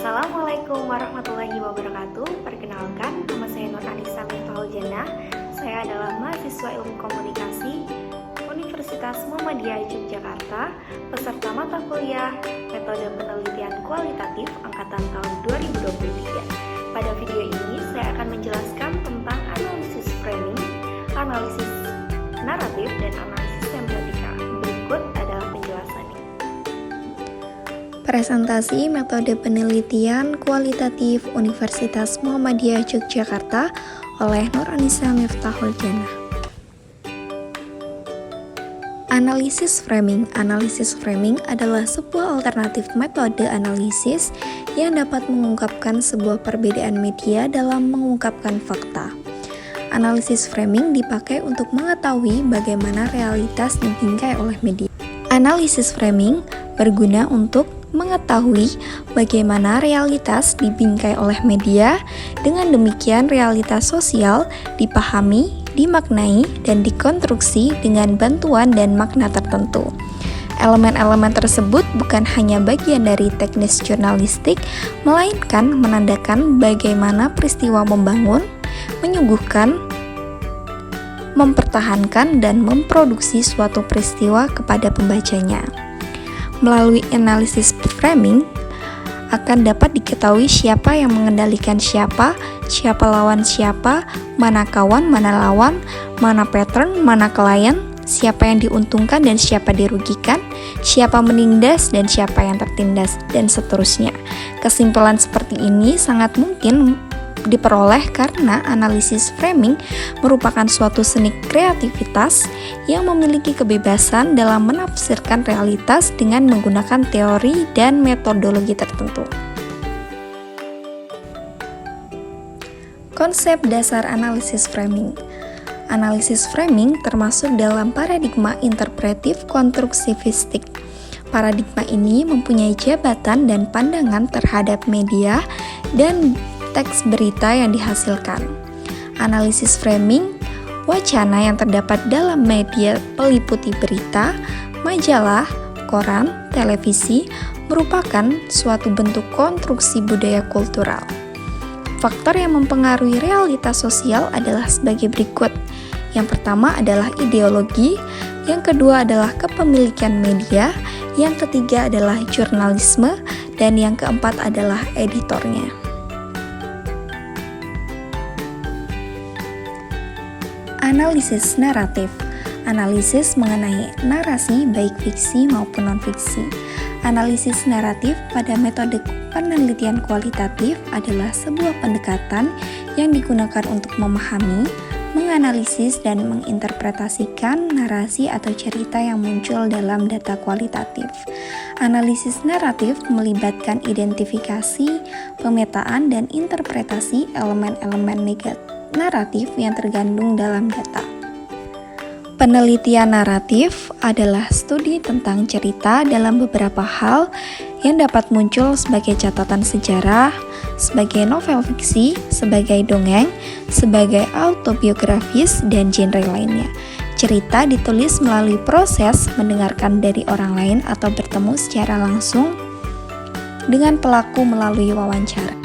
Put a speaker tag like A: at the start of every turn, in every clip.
A: Assalamualaikum warahmatullahi wabarakatuh. Perkenalkan, nama saya Nur Anissa Miftahul Jannah. Saya adalah mahasiswa Ilmu Komunikasi Universitas Muhammadiyah Yogyakarta, peserta mata kuliah Metode Penelitian Kualitatif angkatan tahun 2023. Pada video ini saya akan menjelaskan tentang analisis framing, analisis naratif, dan analisis semiotika. Berikut adalah penjelasannya.
B: Presentasi Metode Penelitian Kualitatif Universitas Muhammadiyah Yogyakarta oleh Nur Anissa Miftahul Jannah. Analisis framing. Analisis framing adalah sebuah alternatif metode analisis yang dapat mengungkapkan sebuah perbedaan media dalam mengungkapkan fakta. Analisis framing dipakai untuk mengetahui bagaimana realitas dibingkai oleh media. Analisis framing berguna untuk mengetahui bagaimana realitas dibingkai oleh media. Dengan demikian, realitas sosial dipahami, dimaknai, dan dikonstruksi dengan bantuan dan makna tertentu. Elemen-elemen tersebut bukan hanya bagian dari teknis jurnalistik, melainkan menandakan bagaimana peristiwa membangun, menyuguhkan, mempertahankan, dan memproduksi suatu peristiwa kepada pembacanya. Melalui analisis framing, akan dapat diketahui siapa yang mengendalikan siapa, siapa lawan siapa, mana kawan, mana lawan, mana pattern, mana klien, siapa yang diuntungkan dan siapa dirugikan, siapa menindas dan siapa yang tertindas, dan seterusnya. Kesimpulan seperti ini sangat mungkin diperoleh karena analisis framing merupakan suatu seni kreativitas yang memiliki kebebasan dalam menafsirkan realitas dengan menggunakan teori dan metodologi tertentu. Konsep dasar analisis framing. Analisis framing termasuk dalam paradigma interpretif konstruktivistik. Paradigma ini mempunyai jabatan dan pandangan terhadap media dan teks berita yang dihasilkan. Analisis framing, wacana yang terdapat dalam media peliputi berita, majalah, koran, televisi, merupakan suatu bentuk konstruksi budaya kultural. Faktor yang mempengaruhi realitas sosial adalah sebagai berikut. Yang pertama adalah ideologi, yang kedua adalah kepemilikan media, yang ketiga adalah jurnalisme, dan yang keempat adalah editornya. Analisis naratif. Analisis mengenai narasi baik fiksi maupun non-fiksi. Analisis naratif pada metode penelitian kualitatif adalah sebuah pendekatan yang digunakan untuk memahami, menganalisis, dan menginterpretasikan narasi atau cerita yang muncul dalam data kualitatif. Analisis naratif melibatkan identifikasi, pemetaan, dan interpretasi elemen-elemen naratif yang tergandung dalam data. Penelitian naratif adalah studi tentang cerita dalam beberapa hal yang dapat muncul sebagai catatan sejarah, sebagai novel fiksi, sebagai dongeng, sebagai autobiografis, dan genre lainnya. Cerita ditulis melalui proses mendengarkan dari orang lain atau bertemu secara langsung dengan pelaku melalui wawancara.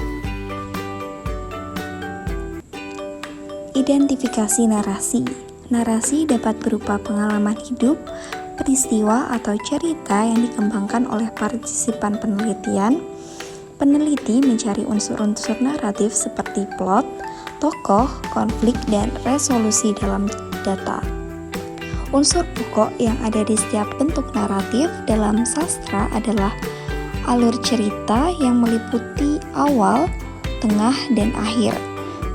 B: Identifikasi narasi. Narasi dapat berupa pengalaman hidup, peristiwa, atau cerita yang dikembangkan oleh partisipan penelitian. Peneliti mencari unsur-unsur naratif seperti plot, tokoh, konflik, dan resolusi dalam data. Unsur pokok yang ada di setiap bentuk naratif dalam sastra adalah alur cerita yang meliputi awal, tengah, dan akhir.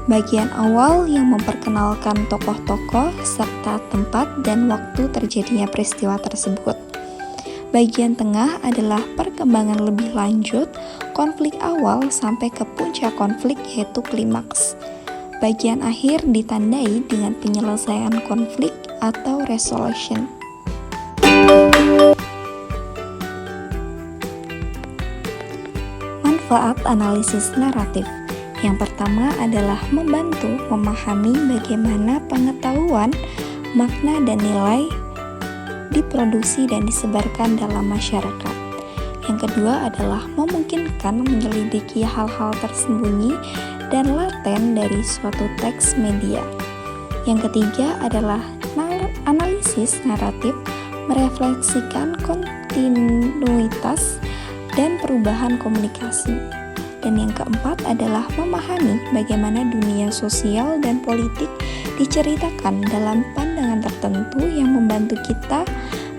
B: Bagian awal yang memperkenalkan tokoh-tokoh serta tempat dan waktu terjadinya peristiwa tersebut. Bagian tengah adalah perkembangan lebih lanjut konflik awal sampai ke puncak konflik yaitu klimaks. Bagian akhir ditandai dengan penyelesaian konflik atau resolution. Manfaat analisis naratif. Yang pertama adalah membantu memahami bagaimana pengetahuan, makna, dan nilai diproduksi dan disebarkan dalam masyarakat. Yang kedua adalah memungkinkan menyelidiki hal-hal tersembunyi dan laten dari suatu teks media. Yang ketiga adalah analisis naratif, merefleksikan kontinuitas dan perubahan komunikasi. Dan yang keempat adalah memahami bagaimana dunia sosial dan politik diceritakan dalam pandangan tertentu yang membantu kita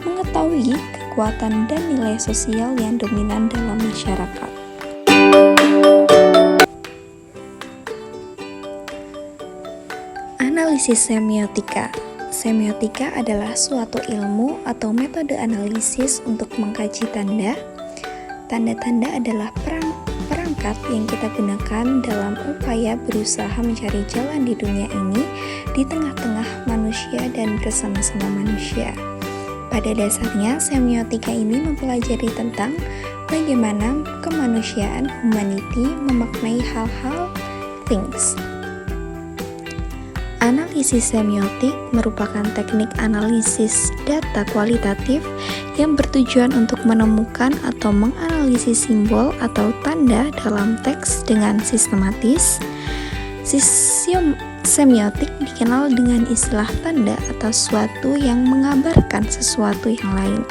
B: mengetahui kekuatan dan nilai sosial yang dominan dalam masyarakat. Analisis semiotika. Semiotika adalah suatu ilmu atau metode analisis untuk mengkaji tanda. Tanda-tanda adalah perangkat yang kita gunakan dalam upaya berusaha mencari jalan di dunia ini di tengah-tengah manusia dan bersama-sama manusia. Pada dasarnya, semiotika ini mempelajari tentang bagaimana kemanusiaan humanity memaknai hal-hal things. Analisis semiotik merupakan teknik analisis data kualitatif yang bertujuan untuk menemukan atau menganalisis simbol atau tanda dalam teks dengan sistematis. Semiotik dikenal dengan istilah tanda atau sesuatu yang mengabarkan sesuatu yang lain.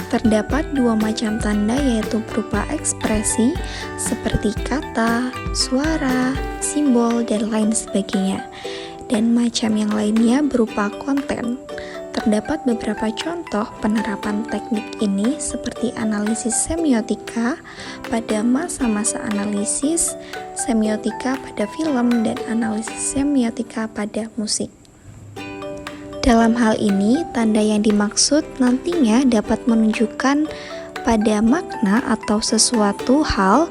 B: Terdapat dua macam tanda, yaitu berupa ekspresi seperti kata, suara, simbol, dan lain sebagainya. Dan macam yang lainnya berupa konten. Terdapat beberapa contoh penerapan teknik ini seperti analisis semiotika pada masa-masa analisis, semiotika pada film, dan analisis semiotika pada musik. Dalam hal ini, tanda yang dimaksud nantinya dapat menunjukkan pada makna atau sesuatu hal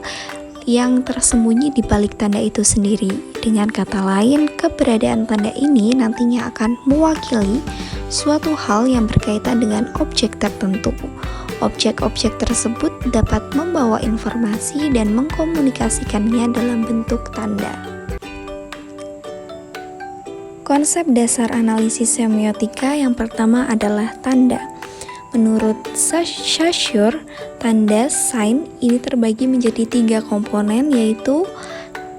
B: yang tersembunyi di balik tanda itu sendiri. Dengan kata lain, keberadaan tanda ini nantinya akan mewakili suatu hal yang berkaitan dengan objek tertentu. Objek-objek tersebut dapat membawa informasi dan mengkomunikasikannya dalam bentuk tanda. Konsep dasar analisis semiotika yang pertama adalah tanda. Menurut Saussure, tanda sign ini terbagi menjadi 3 komponen, yaitu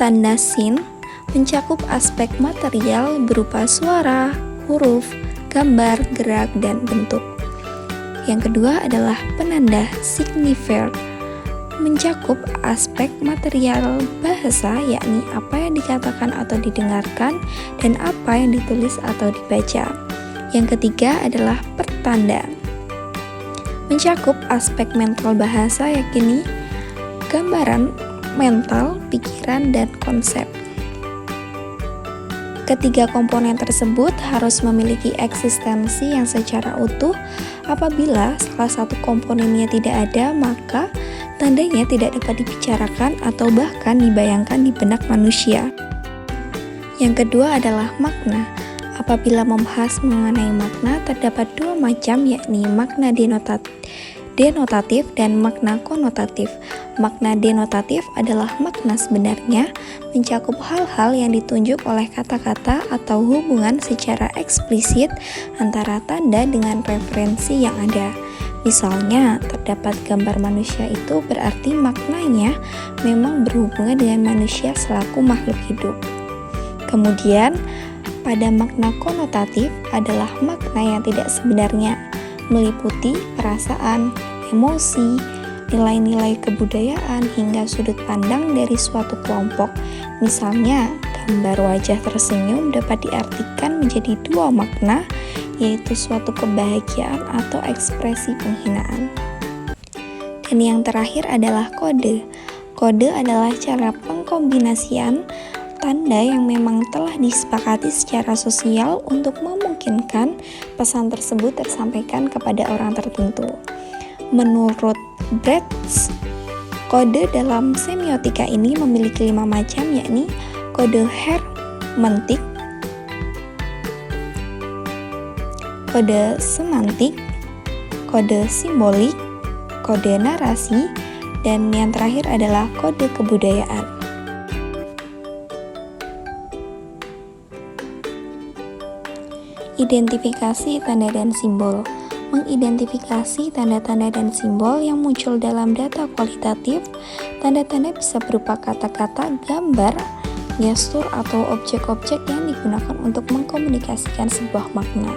B: tanda scene mencakup aspek material berupa suara, huruf, gambar, gerak, dan bentuk. Yang kedua adalah penanda signifier mencakup aspek material bahasa, yakni apa yang dikatakan atau didengarkan dan apa yang ditulis atau dibaca. Yang ketiga adalah pertanda mencakup aspek mental bahasa, yakni gambaran mental, pikiran, dan konsep. Ketiga komponen tersebut harus memiliki eksistensi yang secara utuh. Apabila salah satu komponennya tidak ada, maka tandanya tidak dapat dibicarakan atau bahkan dibayangkan di benak manusia. Yang kedua adalah makna. Apabila membahas mengenai makna, terdapat 2 macam, yakni makna denotatif dan makna konotatif. Makna denotatif adalah makna sebenarnya, mencakup hal-hal yang ditunjuk oleh kata-kata atau hubungan secara eksplisit antara tanda dengan referensi yang ada. Misalnya, terdapat gambar manusia, itu berarti maknanya memang berhubungan dengan manusia selaku makhluk hidup. Kemudian, pada makna konotatif adalah makna yang tidak sebenarnya, meliputi perasaan, emosi, nilai-nilai kebudayaan, hingga sudut pandang dari suatu kelompok. Misalnya, gambar wajah tersenyum dapat diartikan menjadi 2 makna, yaitu suatu kebahagiaan atau ekspresi penghinaan. Dan yang terakhir adalah kode. Kode adalah cara pengkombinasian tanda yang memang telah disepakati secara sosial untuk memungkinkan pesan tersebut tersampaikan kepada orang tertentu. Menurut Bretz, kode dalam semiotika ini memiliki 5 macam, yakni kode hermentik, kode semantik, kode simbolik, kode narasi, dan yang terakhir adalah kode kebudayaan. Identifikasi tanda dan simbol. mengidentifikasi tanda-tanda dan simbol yang muncul dalam data kualitatif. Tanda-tanda bisa berupa kata-kata, gambar, gestur, atau objek-objek yang digunakan untuk mengkomunikasikan sebuah makna.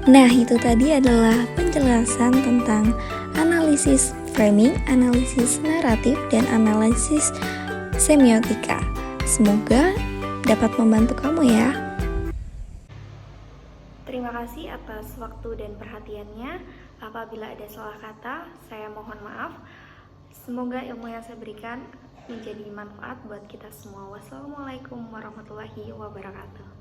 B: Nah, itu tadi adalah penjelasan tentang analisis framing, analisis naratif, dan analisis semiotika. Semoga dapat membantu kamu ya.
A: Terima kasih atas waktu dan perhatiannya. Apabila ada salah kata, saya mohon maaf. Semoga ilmu yang saya berikan menjadi manfaat buat kita semua. Wassalamualaikum warahmatullahi wabarakatuh.